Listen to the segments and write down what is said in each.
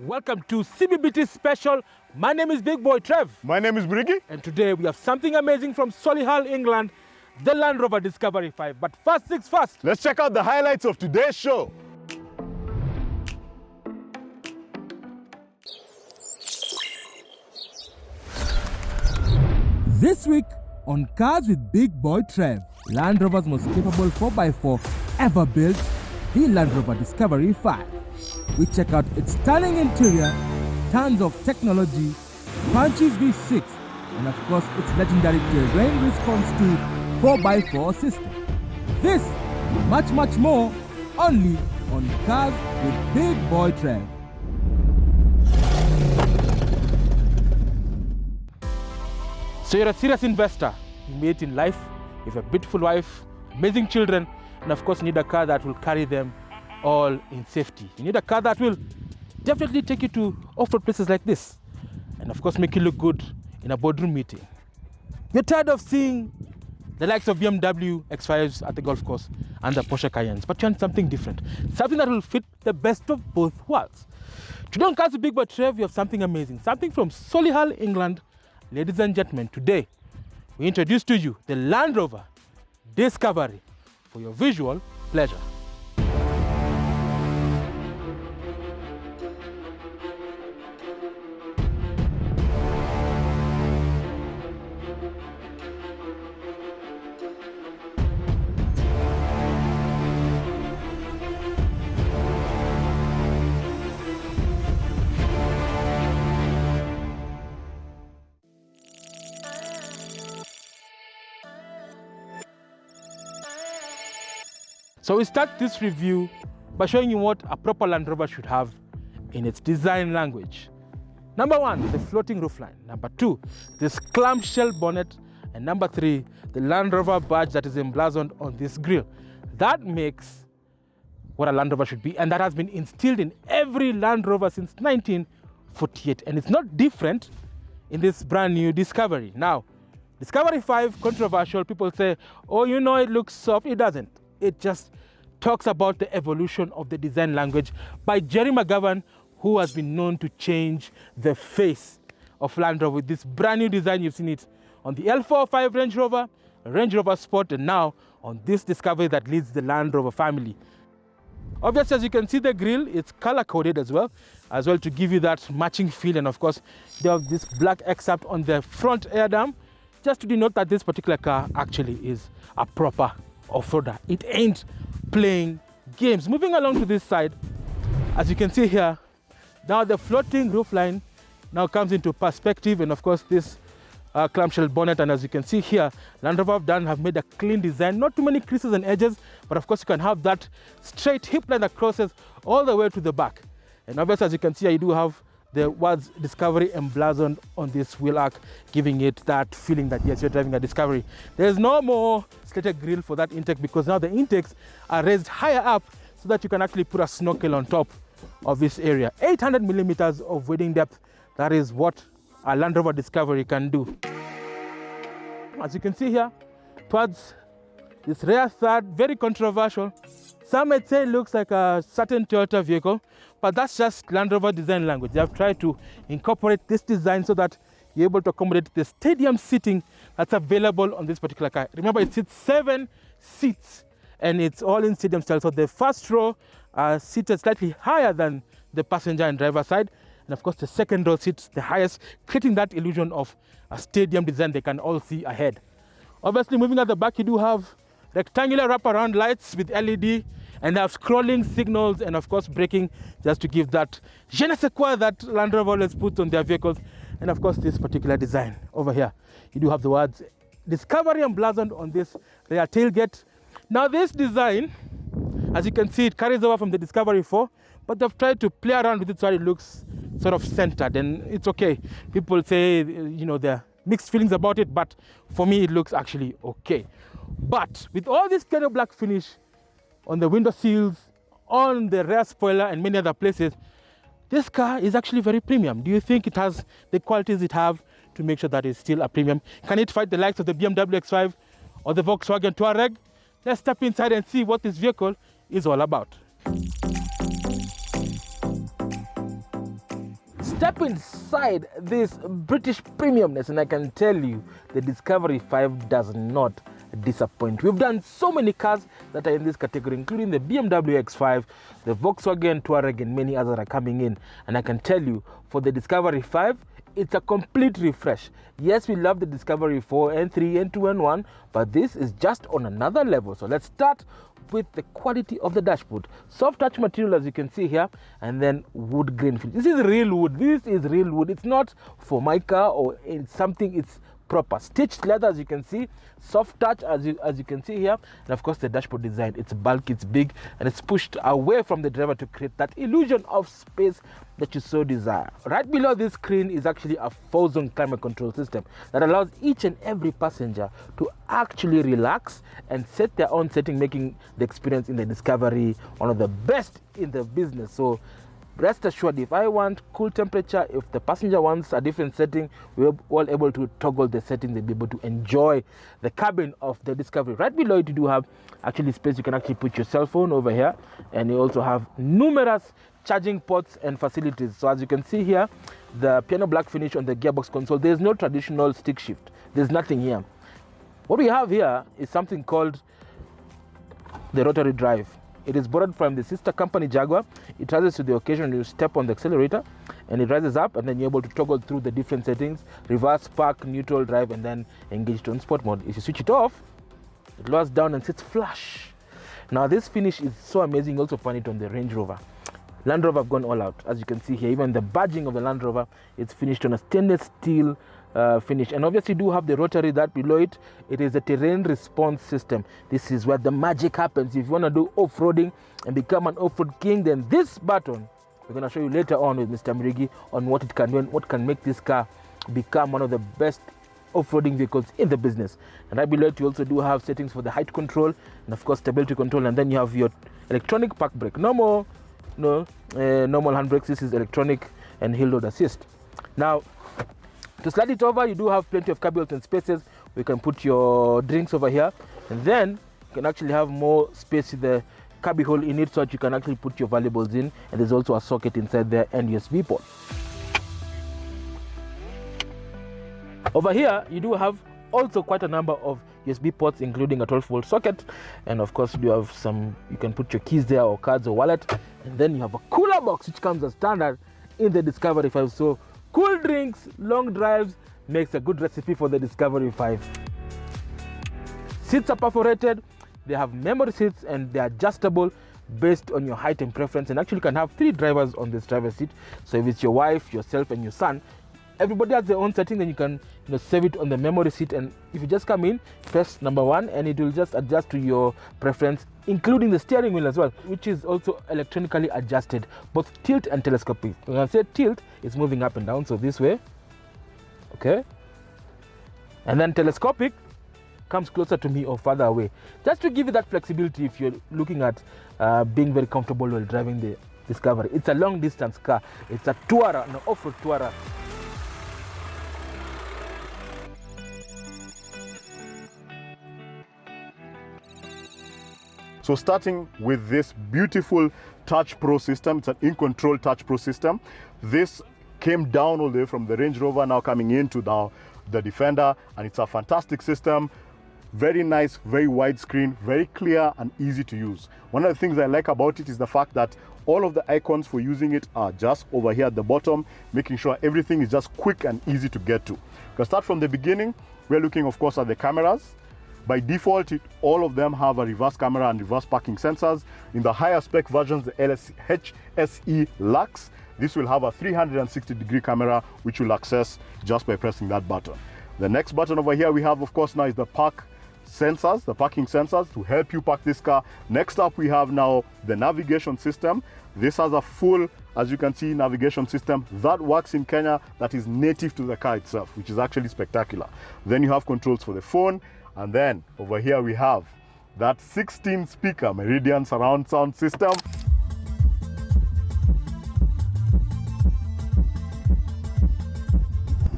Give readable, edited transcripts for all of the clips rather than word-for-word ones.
Welcome to CBBT Special. My name is Big Boy Trev. My name is Briggy. And today we have something amazing from Solihull, England, the Land Rover Discovery 5. But first things first. Let's check out the highlights of today's show. This week on Cars with Big Boy Trev, Land Rover's most capable 4x4 ever built, the Land Rover Discovery 5. We check out its stunning interior, tons of technology, punchy V6, and of course its legendary terrain response to 4x4 system. This, much more, only on Cars with Big Boy Trev. So you're a serious investor. You made it in life, you have a beautiful wife, amazing children, and of course you need a car that will carry them all in safety. You need a car that will definitely take you to off-road places like this, and of course make you look good in a boardroom meeting. You're tired of seeing the likes of BMW X5s at the golf course and the Porsche Cayennes, but you want something different, something that will fit the best of both worlds. Today on Cars with Big Boy Trev, we have something amazing, something from Solihull, England. Ladies and gentlemen, today we introduce to you the Land Rover Discovery for your visual pleasure. So we start this review by showing you what a proper Land Rover should have in its design language. Number one, the floating roofline. Number two, this clamshell bonnet. And number three, the Land Rover badge that is emblazoned on this grille. That makes what a Land Rover should be, and that has been instilled in every Land Rover since 1948. And it's not different in this brand new Discovery. Now, Discovery 5, controversial. People say, oh, you know, it looks soft. It doesn't. It just talks about the evolution of the design language by Jerry McGovern, who has been known to change the face of Land Rover with this brand new design. You've seen it on the L45 Range Rover Sport, and now on this Discovery that leads the Land Rover family. Obviously, as you can see, the grille, it's color-coded as well to give you that matching feel. And of course, they have this black excerpt on the front air dam, just to denote that this particular car actually is a proper off-roader. It ain't playing games. Moving along to this side, as you can see here, now the floating roofline now comes into perspective, and of course this clamshell bonnet. And as you can see here, Land Rover have made a clean design, not too many creases and edges, but of course you can have that straight hip line that crosses all the way to the back. And obviously, as you can see, you do have the words Discovery emblazoned on this wheel arch, giving it that feeling that yes, you're driving a Discovery. There's no more slated grille for that intake, because now the intakes are raised higher up so that you can actually put a snorkel on top of this area. 800 millimeters of wading depth. That is what a Land Rover Discovery can do. As you can see here, towards this rear third, very controversial. Some might say it looks like a certain Toyota vehicle, but that's just Land Rover design language. They have tried to incorporate this design so that you're able to accommodate the stadium seating that's available on this particular car. Remember, it sits 7 seats, and it's all in stadium style. So the first row are seated slightly higher than the passenger and driver side. And of course, the second row sits the highest, creating that illusion of a stadium design they can all see ahead. Obviously, moving at the back, you do have rectangular wraparound lights with LED, and they have scrolling signals, and of course braking, just to give that je ne sais quoi that Land Rover always puts on their vehicles. And of course, this particular design over here, you do have the words Discovery emblazoned on this rear tailgate. Now this design, as you can see, it carries over from the Discovery 4, but they've tried to play around with it so it looks sort of centered, and it's okay. People say, you know, there are mixed feelings about it, but for me, it looks actually okay. But with all this clear black finish on the window sills, on the rear spoiler, and many other places, this car is actually very premium. Do you think it has the qualities it have to make sure that it's still a premium? Can it fight the likes of the BMW X5 or the Volkswagen Touareg? Let's step inside and see what this vehicle is all about. step inside this British premiumness and I can tell you the Discovery 5 does not disappoint. We've done so many cars that are in this category, including the BMW X5, the Volkswagen Touareg, and many others are coming in. And I can tell you, for the Discovery 5, it's a complete refresh. Yes, we love the Discovery 4 and 3 and 2 and 1, but this is just on another level. So let's start with the quality of the dashboard. Soft touch material, as you can see here, and then wood grain finish. This is real wood. This is real wood. It's not Formica or something. It's proper stitched leather, as you can see, soft touch, as you can see here, and of course the dashboard design. It's bulky, it's big, and it's pushed away from the driver to create that illusion of space that you so desire. Right below this screen is actually a 4-zone climate control system that allows each and every passenger to actually relax and set their own setting, making the experience in the Discovery one of the best in the business. So rest assured, if I want cool temperature, if the passenger wants a different setting, we're all able to toggle the settings. They'll be able to enjoy the cabin of the Discovery. Right below it, you do have actually space. You can actually put your cell phone over here, and you also have numerous charging ports and facilities. So as you can see here, the piano black finish on the gearbox console, there's no traditional stick shift. There's nothing here. What we have here is something called the rotary drive. It is borrowed from the sister company Jaguar. It rises to the occasion. You step on the accelerator and it rises up, and then you're able to toggle through the different settings: reverse, park, neutral, drive, and then engage to on sport mode. If you switch it off, it lowers down and sits flush. Now this finish is so amazing. You also find it on the Range Rover. Land Rover have gone all out. As you can see here, even the badging of the Land Rover, it's finished on a stainless steel finish. And obviously you do have the rotary that below it. It is a terrain response system. This is where the magic happens. If you want to do off-roading and become an off-road king, then this button, we're going to show you later on with Mr. Mirigi on what it can do and what can make this car become one of the best off-roading vehicles in the business. And right below it, you also do have settings for the height control and of course stability control, and then you have your electronic park brake. Normal handbrakes. This is electronic and hill load assist. Now, to slide it over, you do have plenty of cubby holes and spaces. We can put your drinks over here, and then you can actually have more space in the cubby hole in it, so that you can actually put your valuables in. And there's also a socket inside there and USB port. Over here, you do have also quite a number of USB ports, including a 12-volt socket, and of course you have some, you can put your keys there or cards or wallet, and then you have a cooler box which comes as standard in the Discovery 5. So cool drinks, long drives makes a good recipe for the Discovery 5. Seats are perforated, they have memory seats, and they're adjustable based on your height and preference, and actually you can have 3 drivers on this driver's seat. So if it's your wife, yourself, and your son, everybody has their own setting, then you can save it on the memory seat, and if you just come in, press number 1 and it will just adjust to your preference, including the steering wheel as well, which is also electronically adjusted, both tilt and telescopic. When I say tilt, it's moving up and down, so this way, okay, and then telescopic comes closer to me or further away, just to give you that flexibility if you're looking at being very comfortable while driving the Discovery. It's a long distance car. It's a tourer, an off-road tourer. So starting with this beautiful Touch Pro system, it's an in-control Touch Pro system. This came down all the way from the Range Rover, now coming into now the Defender, and it's a fantastic system. Very nice, very wide screen, very clear and easy to use. One of the things I like about it is the fact that all of the icons for using it are just over here at the bottom, making sure everything is just quick and easy to get to. You can start from the beginning. We're looking, of course, at the cameras. By default, all of them have a reverse camera and reverse parking sensors. In the higher spec versions, the HSE Lux, this will have a 360-degree camera, which you'll access just by pressing that button. The next button over here we have, of course, now is the park sensors, the parking sensors to help you park this car. Next up, we have now the navigation system. This has a full, as you can see, navigation system that works in Kenya, that is native to the car itself, which is actually spectacular. Then you have controls for the phone. And then over here we have that 16-speaker Meridian surround sound system.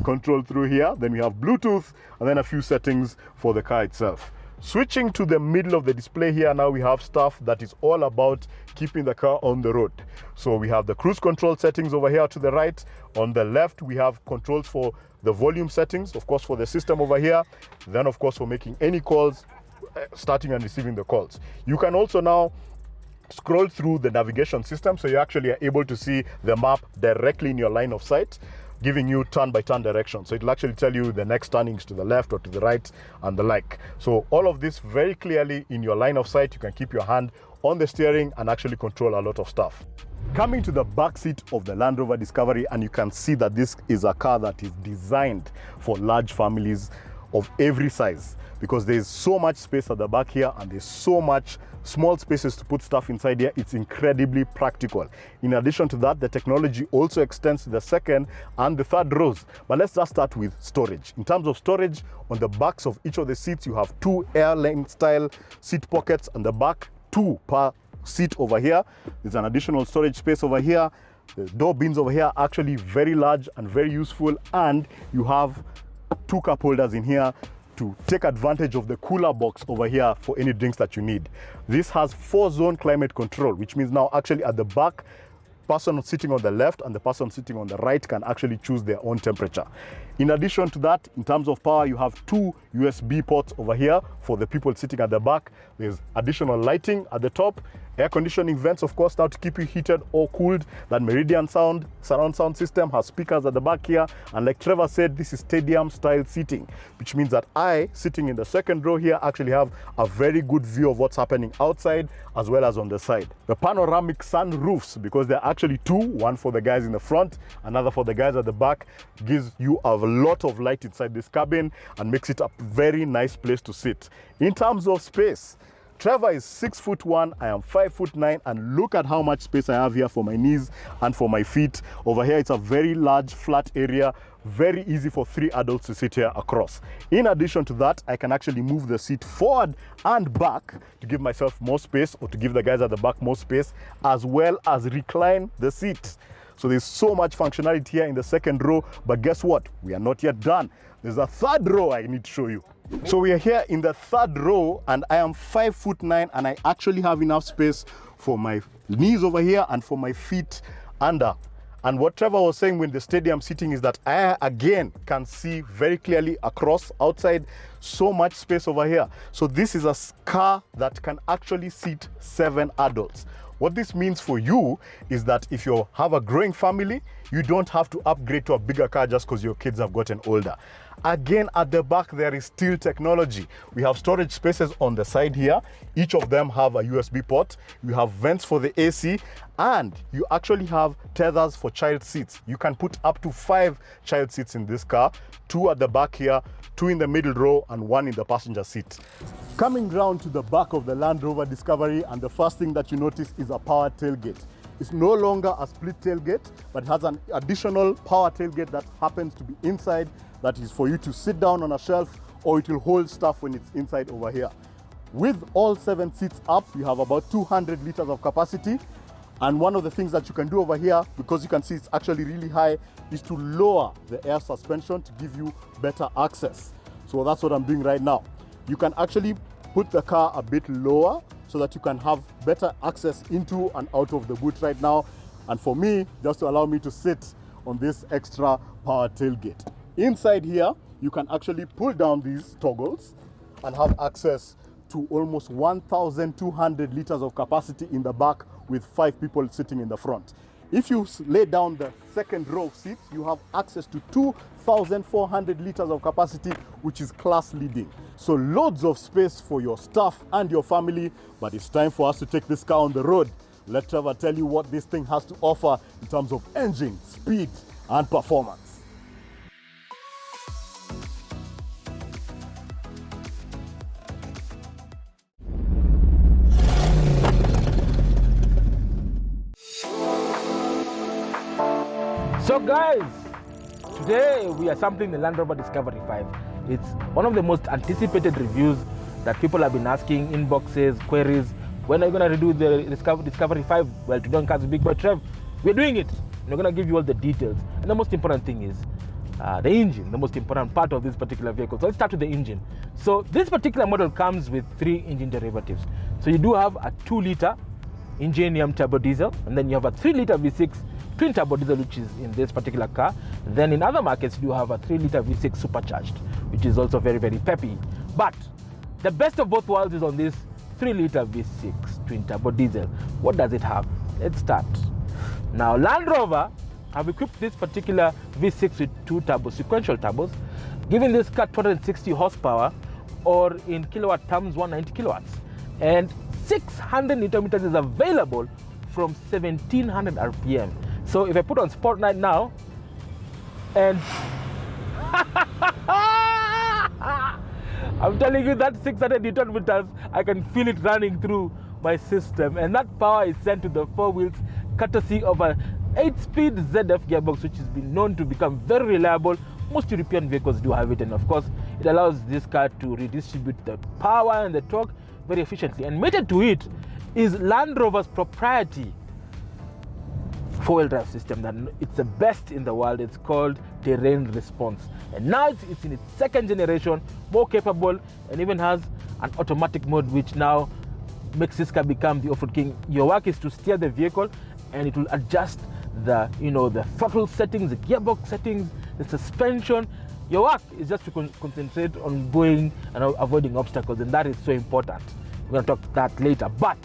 Control through here. Then we have Bluetooth and then a few settings for the car itself. Switching to the middle of the display here, now we have stuff that is all about keeping the car on the road. So we have the cruise control settings over here to the right. On the left, we have controls for the volume settings, of course, for the system over here. Then, of course, for making any calls, starting and receiving the calls. You can also now scroll through the navigation system, so you actually are able to see the map directly in your line of sight, giving you turn-by-turn direction. So it'll actually tell you the next turnings to the left or to the right and the like. So all of this very clearly in your line of sight. You can keep your hand on the steering and actually control a lot of stuff. Coming to the back seat of the Land Rover Discovery, and you can see that this is a car that is designed for large families of every size, because there's so much space at the back here and there's so much small spaces to put stuff inside here. It's incredibly practical. In addition to that, the technology also extends to the second and the third rows. But let's just start with storage. In terms of storage, on the backs of each of the seats, you have 2 airline style seat pockets on the back, 2 per seat over here. There's an additional storage space over here. The door bins over here are actually very large and very useful, and you have 2 cup holders in here to take advantage of the cooler box over here for any drinks that you need. This has 4-zone climate control, which means now actually at the back, person sitting on the left and the person sitting on the right can actually choose their own temperature. In addition to that, in terms of power, you have 2 USB ports over here for the people sitting at the back. There's additional lighting at the top, air conditioning vents, of course, now to keep you heated or cooled. That Meridian sound, surround sound system has speakers at the back here. And like Trevor said, this is stadium style seating, which means that I, sitting in the second row here, actually have a very good view of what's happening outside as well as on the side. The panoramic sun roofs, because they're actually 2, one for the guys in the front, another for the guys at the back, gives you a lot of light inside this cabin and makes it a very nice place to sit. In terms of space, Trevor is 6'1", I am 5'9", and look at how much space I have here for my knees and for my feet. Over here, it's a very large flat area, very easy for 3 adults to sit here across. In addition to that, I can actually move the seat forward and back to give myself more space, or to give the guys at the back more space, as well as recline the seat. So there's so much functionality here in the second row, but guess what? We are not yet done. There's a third row I need to show you. So we are here in the third row, and I am 5'9", and I actually have enough space for my knees over here and for my feet under. And what Trevor was saying with the stadium seating is that I again can see very clearly across outside. So much space over here. So this is a car that can actually seat 7 adults. What this means for you is that if you have a growing family, you don't have to upgrade to a bigger car just because your kids have gotten older. Again, at the back, there is still technology. We have storage spaces on the side here. Each of them have a USB port. You have vents for the AC, and you actually have tethers for child seats. You can put up to 5 child seats in this car, 2 at the back here, 2 in the middle row, and 1 in the passenger seat. Coming round to the back of the Land Rover Discovery, and the first thing that you notice is a power tailgate. It's no longer a split tailgate, but it has an additional power tailgate that happens to be inside, that is for you to sit down on a shelf, or it will hold stuff when it's inside over here. With all 7 seats up, you have about 200 liters of capacity. And one of the things that you can do over here, because you can see it's actually really high, is to lower the air suspension to give you better access. So that's what I'm doing right now. You can actually put the car a bit lower so that you can have better access into and out of the boot right now. And for me, just to allow me to sit on this extra power tailgate. Inside here, you can actually pull down these toggles and have access to almost 1,200 liters of capacity in the back with 5 people sitting in the front. If you lay down the second row of seats, you have access to 2,400 liters of capacity, which is class leading. So loads of space for your staff and your family, but it's time for us to take this car on the road. Let Trevor tell you what this thing has to offer in terms of engine, speed, and performance. So guys, today we are sampling the Land Rover Discovery 5. It's one of the most anticipated reviews that people have been asking, inboxes, queries. When are you going to redo the Discovery 5? Well, today on Cars with Big Boy Trev, we're doing it. And we're going to give you all the details. And the most important thing is, the engine, the most important part of this particular vehicle. So let's start with the engine. So this particular model comes with 3 engine derivatives. So you do have a 2-liter Ingenium turbo diesel, and then you have a 3-liter V6 twin turbo diesel, which is in this particular car. Then in other markets, you have a 3-liter V6 supercharged, which is also very, very peppy. But the best of both worlds is on this 3-liter V6 twin turbo diesel. What does it have? Let's start. Now, Land Rover have equipped this particular V6 with 2 sequential turbos, giving this car 260 horsepower, or in kilowatt terms 190 kilowatts, and 600 Nm is available from 1700 RPM. So if I put on Sport Night now, and I'm telling you that 600 Nm, I can feel it running through my system, and that power is sent to the 4 wheels courtesy of a 8-speed ZF gearbox, which has been known to become very reliable. Most European vehicles do have it, and of course it allows this car to redistribute the power and the torque very efficiently. And mated to it is Land Rover's proprietary 4-wheel drive system that it's the best in the world. It's called Terrain Response, and now it's in its 2nd generation, more capable, and even has an automatic mode, which now makes this car become the off-road king. Your work is to steer the vehicle, and it will adjust the the throttle settings, the gearbox settings, the suspension. Your work is just to concentrate on going and avoiding obstacles, and that is so important. We're going to talk that later. But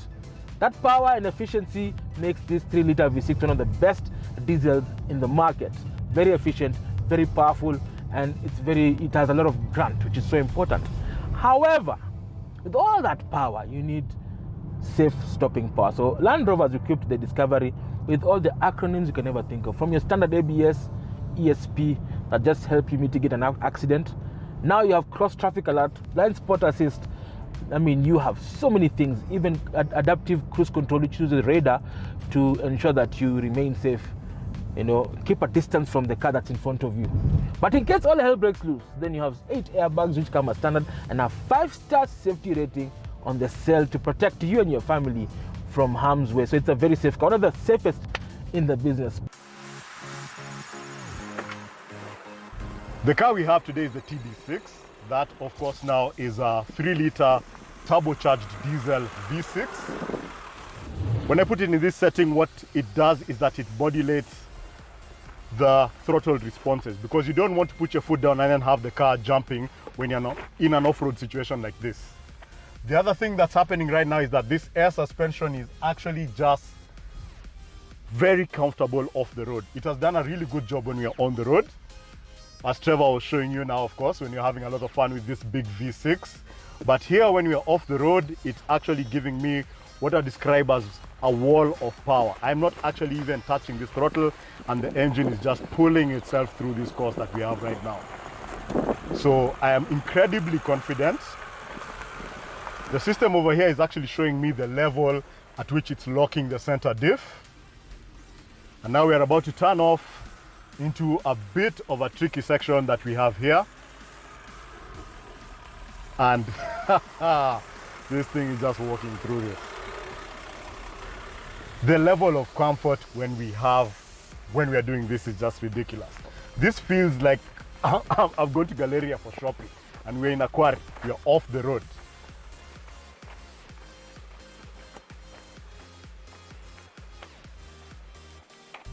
that power and efficiency makes this 3-liter V6 one of the best diesels in the market. Very efficient, very powerful, and it has a lot of grunt, which is so important. However, with all that power, you need safe stopping power. So Land Rover has equipped the Discovery with all the acronyms you can ever think of, from your standard ABS, ESP, that just help you mitigate an accident. Now you have cross traffic alert, blind spot assist. I mean, you have so many things, even adaptive cruise control, which uses radar to ensure that you remain safe. Keep a distance from the car that's in front of you. But in case all hell breaks loose, then you have 8 airbags, which come as standard, and a 5-star safety rating on the cell to protect you and your family from harm's way. So it's a very safe car, one of the safest in the business. The car we have today is the TD6. That, of course, now is a 3-liter turbocharged diesel V6. When I put it in this setting, what it does is that it modulates the throttle responses, because you don't want to put your foot down and then have the car jumping when you're not in an off-road situation like this. The other thing that's happening right now is that this air suspension is actually just very comfortable off the road. It has done a really good job when we are on the road, as Trevor was showing you now, of course, when you're having a lot of fun with this big V6. But here, when we are off the road, it's actually giving me what I describe as a wall of power. I'm not actually even touching this throttle, and the engine is just pulling itself through this course that we have right now. So I am incredibly confident. The system over here is actually showing me the level at which it's locking the center diff. And now we are about to turn off into a bit of a tricky section that we have here. And this thing is just walking through this. The level of comfort when we are doing this is just ridiculous. This feels like I've gone to Galleria for shopping, and we're in a quarry, we're off the road.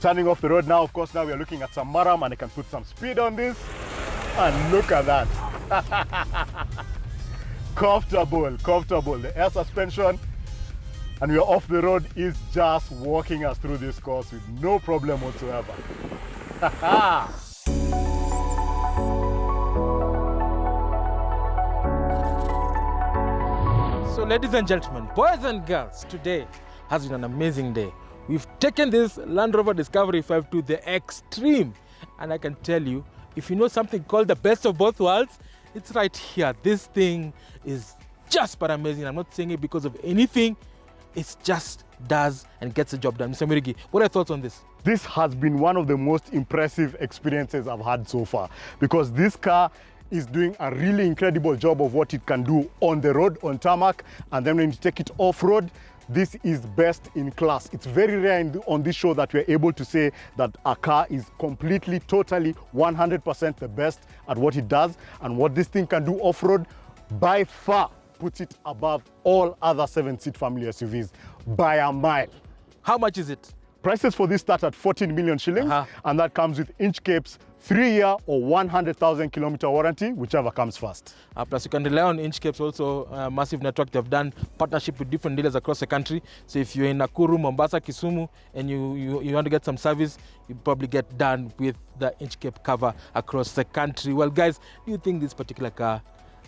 Turning off the road now, of course, now we are looking at some Maram, and I can put some speed on this, and look at that. Comfortable. The air suspension, and we are off the road, is just walking us through this course with no problem whatsoever. So ladies and gentlemen, boys and girls, today has been an amazing day. We've taken this Land Rover Discovery 5 to the extreme, and I can tell you, if you know something called the best of both worlds, it's right here. This thing is just but amazing. I'm not saying it because of anything. It just does and gets the job done. Mr. Mirigi, what are your thoughts on this? This has been one of the most impressive experiences I've had so far, because this car is doing a really incredible job of what it can do on the road, on tarmac, and then when you take it off-road, this is best in class. It's very rare on this show that we're able to say that a car is completely, totally, 100% the best at what it does, and what this thing can do off-road by far puts it above all other 7-seat family SUVs by a mile. How much is it? Prices for this start at 14 million shillings, and that comes with inch capes, 3-year or 100,000 kilometer warranty, whichever comes first. Plus, you can rely on Inchcape's also massive network. They've done partnership with different dealers across the country. So if you're in Nakuru, Mombasa, Kisumu, and you want to get some service, you probably get done with the Inchcape cover across the country. Well, guys, do you think this particular car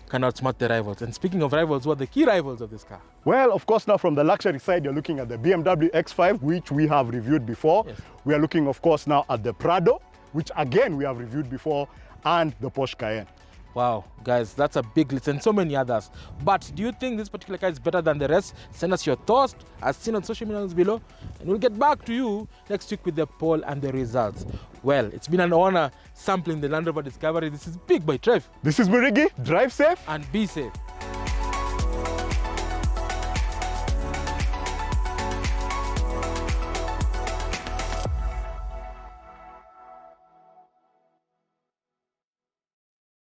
can outsmart the rivals? And speaking of rivals, what are the key rivals of this car? Well, of course, now from the luxury side, you're looking at the BMW X5, which we have reviewed before. Yes. We are looking, of course, now at the Prado, which again we have reviewed before, and the Porsche Cayenne. Wow, guys, that's a big list, and so many others. But do you think this particular car is better than the rest? Send us your thoughts as seen on social media below, and we'll get back to you next week with the poll and the results. Well, it's been an honor sampling the Land Rover Discovery. This is Big Boy Trev. This is Murigi. Drive safe and be safe.